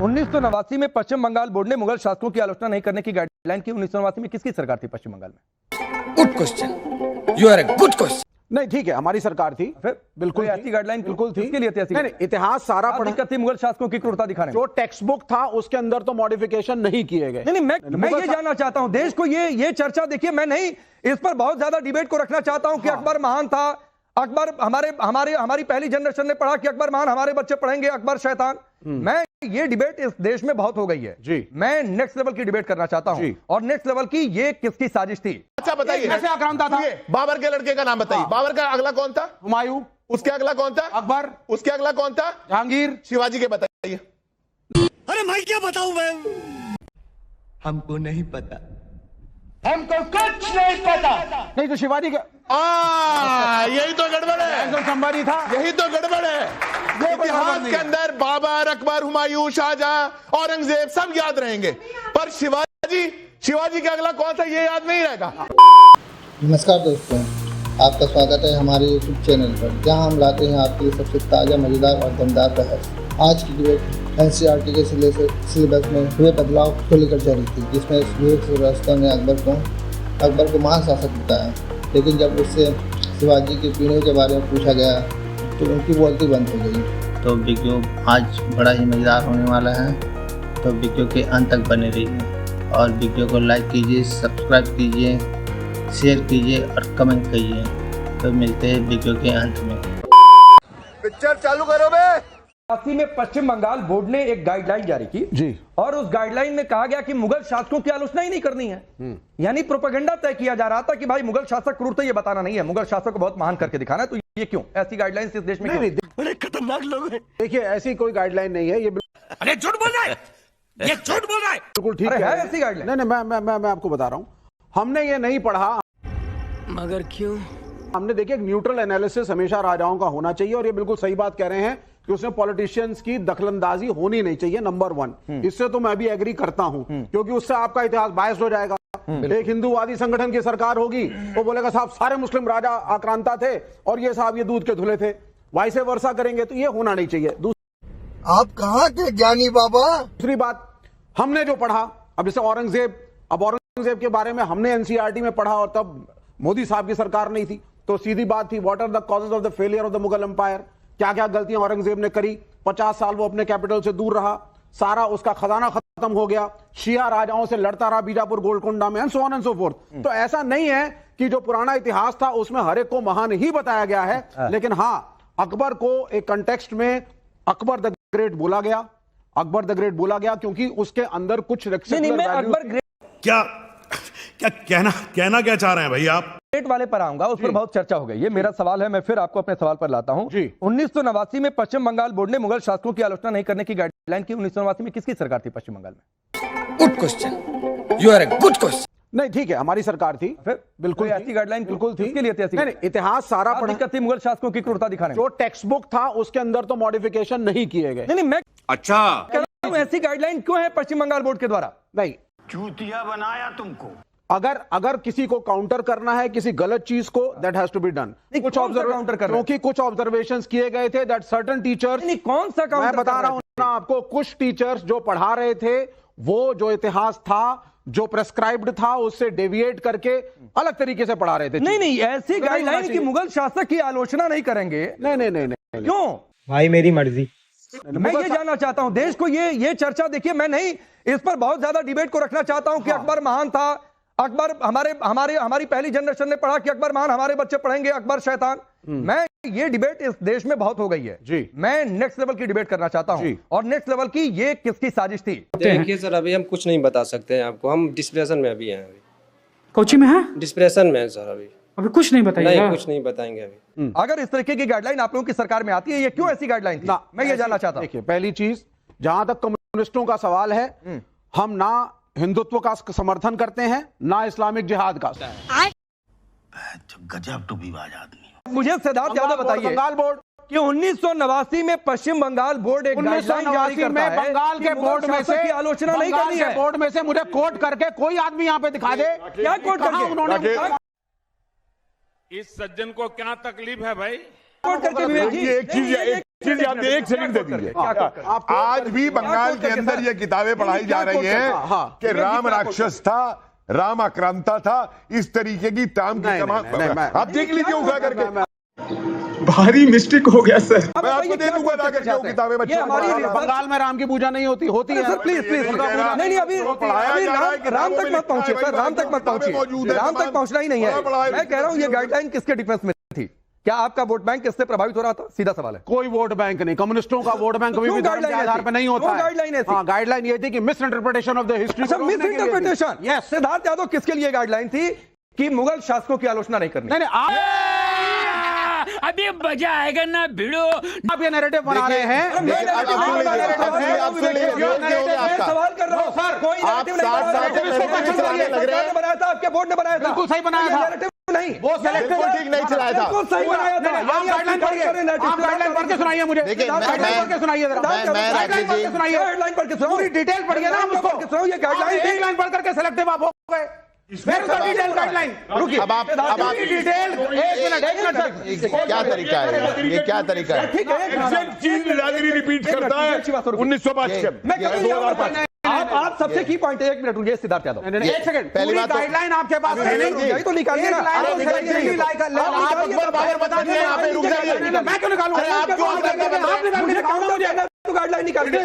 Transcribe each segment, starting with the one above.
1989 में पश्चिम बंगाल बोर्ड ने मुगल शासकों की आलोचना नहीं करने की गाइडलाइन की। 1989 में किसकी सरकार थी पश्चिम बंगाल में? Good question, you are a good question. नहीं, ठीक है, हमारी सरकार थी, फिर बिल्कुल ऐसी गाइडलाइन बिल्कुल थी। किसके लिए थी ऐसी? नहीं, इतिहास सारा पढ़ा। दिक्कत थी मुगल शासकों की क्रूरता दिखाने में। जो टेक्स्ट बुक था उसके अंदर तो मॉडिफिकेशन नहीं किए गए। नहीं, मैं ये जानना चाहता हूं देश को, ये चर्चा देखिए, मैं नहीं इस पर बहुत ज्यादा डिबेट को रखना चाहता हूं कि अकबर महान था, अकबर हमारी पहली जनरेशन ने पढ़ा कि अकबर महान, हमारे बच्चे पढ़ेंगे अकबर शैतान। मैं ये डिबेट इस देश में बहुत हो गई है जी। मैं नेक्स्ट लेवल की डिबेट करना चाहता हूं, और नेक्स्ट लेवल की ये किसकी साजिश थी? अच्छा बताइए, कैसे आक्रांता था? बाबर के लड़के का नाम बताइए। बाबर का अगला कौन था? हुमायूं। उसके अगला कौन था? अकबर। उसके अगला कौन था? जहांगीर। शिवाजी के बताइए। अरे मैं क्या बताऊं मैं? हमको नहीं पता, हमको कुछ नहीं पता। नहीं तो शिवाजी का यही तो गड़बड़ है, तो संभाजी था। यही तो गड़बड़ है। इतिहास के अंदर बाबर, अकबर, हुमायूं, शाहजहां, औरंगजेब सब याद रहेंगे, पर शिवाजी का अगला कौन था ये याद नहीं रहेगा। नमस्कार दोस्तों, आपका स्वागत है हमारे YouTube चैनल पर, जहां हम लाते हैं आपके लिए सबसे ताज़ा, मज़ेदार और दमदार बहस। आज की डिबेट NCERT के सिलेबस में हुए बदलाव को लेकर चली थी, जिसमें विवेक श्रीवास्तव ने अकबर को महान शासक बताया, लेकिन जब उससे शिवाजी के पीढ़ियों के बारे में पूछा गया तो उनकी बोलती बंद हो गई। तो वीडियो आज बड़ा ही मज़ेदार होने वाला है, तो वीडियो के अंत तक बने रहिए और वीडियो को लाइक कीजिए, सब्सक्राइब कीजिए, शेयर कीजिए और कमेंट कीजिए। तो मिलते हैं वीडियो के अंत में। पिक्चर चालू करो बे। 1989 में पश्चिम बंगाल बोर्ड ने एक गाइडलाइन जारी की जी, और उस गाइडलाइन में कहा गया कि मुगल शासकों की आलोचना ही नहीं करनी है। यानी प्रोपेगेंडा तय किया जा रहा था कि भाई मुगल शासक क्रूर थे, ये बताना नहीं है, मुगल शासक को बहुत महान करके दिखाना है। तो ये क्यों ऐसी गाइडलाइन इस देश में? बड़े खतरनाक लोग हैं। देखिए, ऐसी कोई गाइडलाइन नहीं है। ये अरे झूठ बोल रहा है, ये झूठ बोल रहा है। बिल्कुल ठीक है, ऐसी गाइडलाइन। नहीं, मैं आपको बता रहा हूं, हमने ये नहीं पढ़ा। मगर क्यों? हमने देखिए, एक न्यूट्रल एनालिसिस हमेशा राजाओं का होना चाहिए, और ये बिल्कुल सही बात कह रहे हैं कि उसमें पॉलिटिशियंस की दखलंदाजी होनी नहीं चाहिए, नंबर 1। इससे तो मैं भी एग्री करता हूं, क्योंकि उससे आपका इतिहास बायस्ड हो जाएगा। एक हिंदूवादी संगठन की सरकार होगी, वो बोलेगा साहब सारे मुस्लिम राजा आक्रांता थे और ये साहब ये दूध के धुले थे, वाइसे वर्षा करेंगे, तो ये होना नहीं चाहिए। आप कहाँ के ज्ञानी बाबा? दूसरी बात, हमने जो पढ़ा, अब जैसे औरंगजेब के बारे में हमने NCERT में पढ़ा, और तब मोदी साहब की सरकार नहीं थी, तो सीधी बात थी, what are the causes of the failure of the Mughal empire. क्या क्या गलतियां औरंगजेब ने करी, 50 साल वो अपने कैपिटल से दूर रहा, सारा उसका खजाना खत्म हो गया, शिया राजाओं से लड़ता रहा बीजापुर गोलकोंडा में, and so on and so fourth. तो ऐसा नहीं है कि जो पुराना इतिहास था उसमें हर एक को महान ही बताया गया है, लेकिन हाँ, अकबर को एक कंटेक्स्ट में अकबर द ग्रेट बोला गया, क्योंकि उसके अंदर कुछ कहना क्या चाह रहे हैं भाई आप? ग्रेट वाले पर आऊंगा, उस पर बहुत चर्चा हो गई। ये मेरा सवाल है, मैं फिर आपको अपने सवाल पर लाता हूं। 1989 में पश्चिम बंगाल बोर्ड ने मुगल शासकों की आलोचना नहीं करने की गाइडलाइन की। 1989 में किसकी सरकार थी पश्चिम बंगाल में? Good question, you are a good question. नहीं, ठीक है, हमारी सरकार थी, फिर बिल्कुल ऐसी गाइडलाइन बिल्कुल थी। किसके लिए थी ऐसी? नहीं, इतिहास सारा पढ़ा। दिक्कत थी मुगल शासकों की क्रूरता दिखाने में। जो टेक्स्ट बुक था उसके अंदर तो मॉडिफिकेशन नहीं किए गए। नहीं, मैं अच्छा कह रहा हूं ऐसी गाइडलाइन क्यों है पश्चिम बंगाल बोर्ड के द्वारा? नहीं, चूतिया बनाया तुमको। अगर किसी को काउंटर करना है किसी गलत चीज को, that has to be done. कुछ काउंटर करना, क्योंकि कुछ ऑब्जर्वेशंस किए गए थे दैट सर्टेन टीचर्स। नहीं, कौन सा काउंटर? मैं बता रहा हूं ना आपको, कुछ टीचर्स जो पढ़ा रहे थे, वो जो इतिहास था, जो प्रेस्क्राइब्ड था, उससे डेविएट करके अलग तरीके से पढ़ा रहे थे। नहीं, ऐसी गाइडलाइन कि मुगल शासक की आलोचना नहीं करेंगे। नहीं, क्यों? भाई मेरी मर्जी। मैं ये जानना चाहता हूं देश को, ये चर्चा देखिए, मैं नहीं इस पर बहुत ज्यादा डिबेट को रखना चाहता हूं कि अकबर महान था, अकबर हमारी पहली जनरेशन ने पढ़ा कि अकबर महान, हमारे बच्चे पढ़ेंगे अकबर शैतान। मैं ये डिबेट इस देश में बहुत हो गई है जी। मैं नेक्स्ट लेवल की डिबेट करना चाहता हूं, और नेक्स्ट लेवल की ये किसकी साजिश थी? देखिए सर, अभी हम कुछ नहीं बता सकते हैं आपको, हम डिस्प्रेशन में अभी हैं। अभी कोची में है? डिस्प्रेशन में है सर, अभी कुछ नहीं बताइए। नहीं, कुछ नहीं बताएंगे अभी। अगर इस तरीके की गाइडलाइन आप लोगों की सरकार में आती है, ये क्यों ऐसी गाइडलाइन थी? मैं ये जानना चाहता हूं। देखिए, पहली चीज, जहां तक कम्युनिस्टों का सवाल है, हम ना हिंदुत्व का समर्थन करते हैं, ना इस्लामिक जिहाद का। गजब टूपीबाज आदमी। मुझे सिद्धार्थ यादव बताइए, बंगाल बोर्ड कि 1989 में पश्चिम बंगाल बोर्ड एक गाइडलाइन जारी करता है, बंगाल के बोर्ड में से आलोचना नहीं करनी है। बोर्ड में से मुझे कोट करके कोई आदमी यहाँ पे दिखा दे, क्या कोट करके? उन्होंने इस सज्जन को क्या तकलीफ है भाई? कोट करके विवेक जी, एक चीज याद, एक सेकंड दे दीजिए। आज भी बंगाल के अंदर ये किताबें पढ़ाई जा रही हैं कि राम राक्षस था, राम आक्रांता था, इस तरीके की ताम की तमाम। आप देख लीजिए उठा करके। भारी मिस्टेक हो गया सर। मैं आपको दे दूंगा ला करके वो किताबें बच्चों को। बंगाल में राम की पूजा नहीं होती है सर प्लीज नहीं अभी राम तक मत पहुंचे सर, राम तक मत पहुंचिए, राम तक पहुंचना ही नहीं है। मैं कह रहा हूं ये गाइडलाइन किसके डिफेंस में थी? क्या आपका वोट बैंक इससे प्रभावित हो रहा था? सीधा सवाल है। कोई वोट बैंक नहीं, कम्युनिस्टों का वोट बैंक कभी भी धर्म के आधार पर नहीं होता है। गाइडलाइन ये थी कि miss interpretation of the history. Miss interpretation. Yes, Siddharth Yadav किसके लिए गाइडलाइन थी? कि मुगल शासकों की आलोचना नहीं करनी। अभी मजा आएगा ना भिड़ो। आप ये नैरेटिव बना रहे हैं। सवाल कर रहा हूं सर, कोई नैरेटिव बनाया था, आपके बोर्ड ने बनाया था, बिल्कुल सही बनाया था। नहीं वो बिल्कुल ठीक नहीं चलाया था। बिल्कुल सही बनाया था। आप गाइडलाइन पढ़िए, आप गाइडलाइन पढ़ के सुनाइए मुझे। गाइडलाइन पढ़ के सुनाइए जरा। गाइडलाइन पढ़ के सुनाइए, गाइडलाइन पढ़ के सुनाओ, पूरी डिटेल पढ़िए ना उसको। ये गाइडलाइन एक लाइन पढ़ करके सिलेक्टिव आप हो गए। डिटेल गाइडलाइन रुकिए। अब आप डिटेल एक मिनट क्या तरीका है ये? क्या तरीका है? ठीक है, चीज रिपीट करता है 1905 के। आप सबसे की पॉइंट है। एक मिनट रुकिए सिद्धार्थ यादव, एक सेकंड। पहली बात गाइडलाइन आपके पास है नहीं, यही तो निकालिए ना। आप अकबर बाबर बता दिए, यहाँ पे रुक जाइए। मैं क्यों निकालूं? आप क्यों तो गाइडलाइन निकालिए,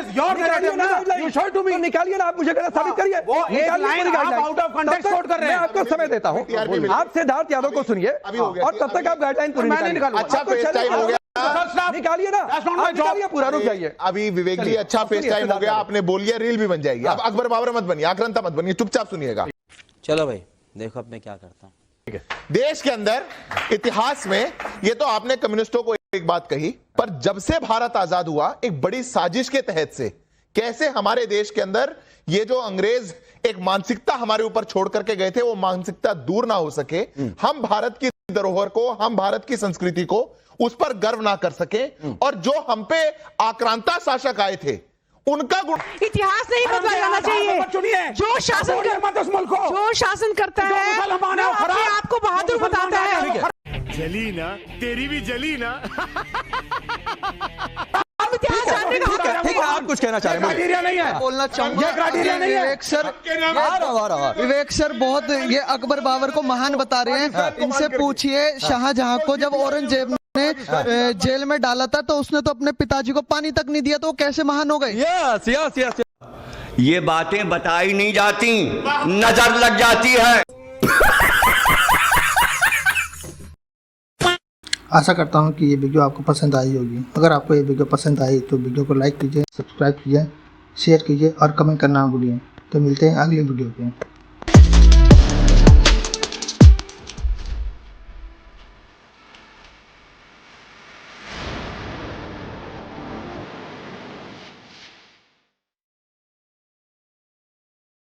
निकालिए ना। आप मुझे साबित करिए। आउट ऑफ कंटेक्स्ट कोट कर रहे हैं। मैं आपको समय देता हूँ, आप सिद्धार्थ यादव को सुनिए और तब तक आप गाइडलाइन पूरी निकालिए। अच्छा फेस टाइम हो गया, निकालिए ना, निकालिए पूरा, रुक जाइए। अभी विवेक जी अच्छा फेस टाइम हो गया, आपने बोल लिया, रील भी बन जाएगी। अब अकबर बाबर मत बनिए, आक्रांता मत बनिए, चुपचाप सुनिएगा। चलो भाई देखो अब मैं क्या करता हूँ। देश के अंदर इतिहास में ये तो आपने कम्युनिस्टों को एक बात कही, पर जब से भारत आजाद हुआ एक बड़ी साजिश के तहत से कैसे हमारे देश के अंदर ये जो अंग्रेज एक मानसिकता हमारे ऊपर छोड़ करके गए थे, वो मानसिकता दूर ना हो सके, हम भारत की धरोहर को, हम भारत की संस्कृति को, उस पर गर्व ना कर सके, और जो हम पे आक्रांता शासक आए थे उनका गुण। इतिहास नहीं बदला जाना चाहिए। जो शासन करता है अपने आप को बहादुर बताता है। जली ना, तेरी भी जली ना। अब इतिहास जानने का हक है। ठीक है, आप कुछ कहना चाह रहे हैं? नहीं है, बोलना चाहूंगा। विवेक सर, विवेक सर बहुत ये अकबर बाबर को महान बता रहे हैं। इनसे पूछिए शाहजहां को जब औरंगजेब ने जेल में डाला था तो उसने तो अपने पिताजी को पानी तक नहीं दिया, तो वो कैसे महान हो गए? Yes yes yes. ये बातें बताई नहीं जाती, नजर लग जाती है। आशा करता हूँ कि ये वीडियो आपको पसंद आई होगी। अगर आपको ये वीडियो पसंद आई तो वीडियो को लाइक कीजिए, सब्सक्राइब कीजिए, शेयर कीजिए और कमेंट करना ना भूलिए। तो मिलते हैं अगली वीडियो पे।